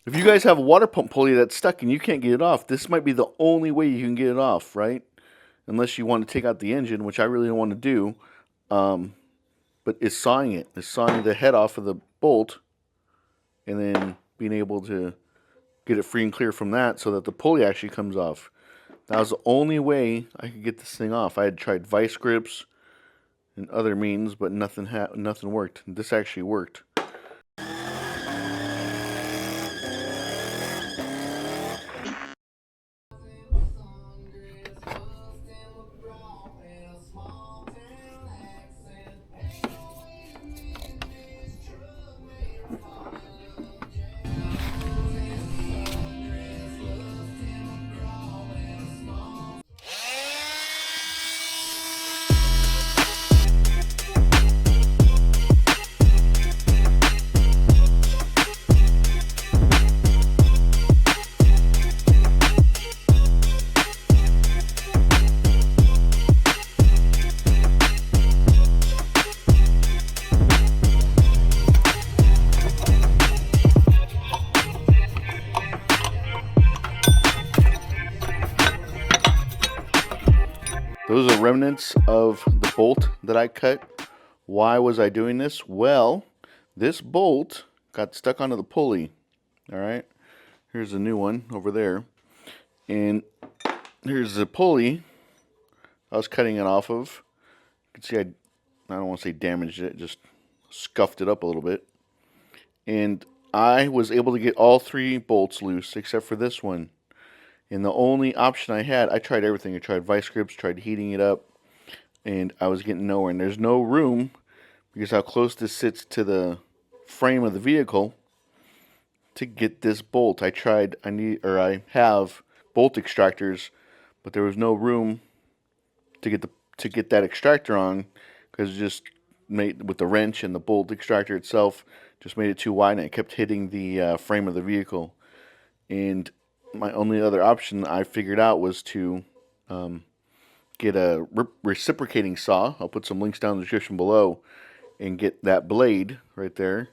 If you guys have a water pump pulley that's stuck and you can't get it off, this might be the only way you can get it off, right? Unless you want to take out the engine, which I really don't want to do. Um, but it's sawing it. It's sawing the head off of the bolt and then being able to get it free and clear from that so that the pulley actually comes off. That was the only way I could get this thing off. I had tried vice grips and other means, but nothing worked. This actually worked. Those are remnants of the bolt that I cut. Why was I doing this? Well, this bolt got stuck onto the pulley. All right, here's a new one over there. And here's the pulley I was cutting it off of. You can see I don't want to say damaged it, just scuffed it up a little bit. And I was able to get all 3 bolts loose except for this one. And the only option I had, I tried everything. I tried vice grips, tried heating it up, and I was getting nowhere. And there's no room, because how close this sits to the frame of the vehicle, to get this bolt. I have bolt extractors, but there was no room to get that extractor on, because it just made, with the wrench and the bolt extractor itself, just made it too wide, and it kept hitting the frame of the vehicle. And my only other option I figured out was to get a reciprocating saw. I'll put some links down in the description below, and get that blade right there.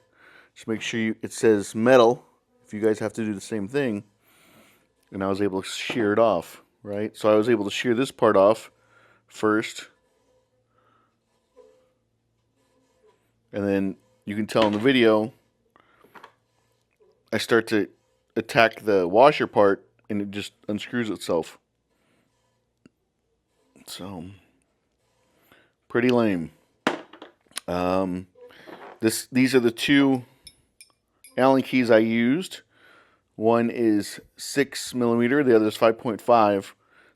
Just make sure it says metal, if you guys have to do the same thing. And I was able to shear it off, right? So I was able to shear this part off first. And then you can tell in the video, I start to attack the washer part, and it just unscrews itself. So, pretty lame. These are the 2 Allen keys I used. One is 6mm, the other is 5.5.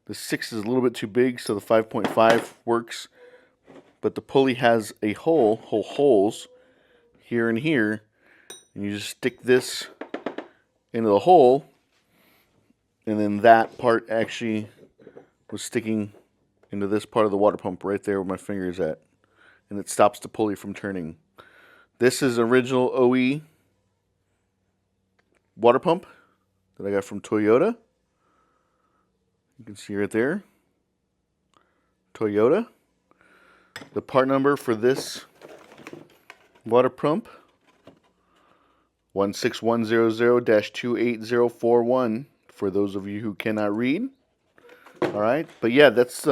The 6 is a little bit too big, so the 5.5 works. But the pulley has a holes here and here, and you just stick this into the hole, and then that part actually was sticking into this part of the water pump right there where my finger is at, and it stops the pulley from turning. This is original OE water pump that I got from Toyota. You can see right there, Toyota. The part number for this water pump, 16100-28041, for those of you who cannot read. All right, but yeah, that's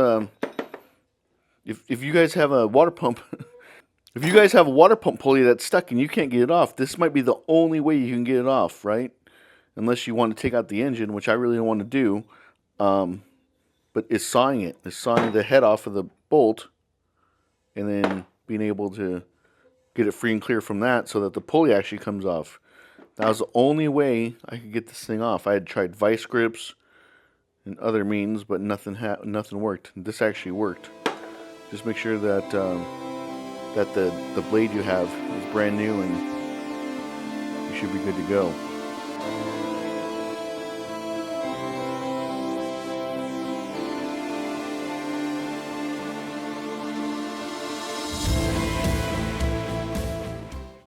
if you guys have a water pump, if you guys have a water pump pulley that's stuck and you can't get it off, this might be the only way you can get it off, right? Unless you want to take out the engine, which I really don't want to do. But it's sawing it. It's sawing the head off of the bolt, and then being able to get it free and clear from that so that the pulley actually comes off. That was the only way I could get this thing off. I had tried vice grips and other means, but nothing worked. This actually worked. Just make sure that that the blade you have is brand new, and you should be good to go.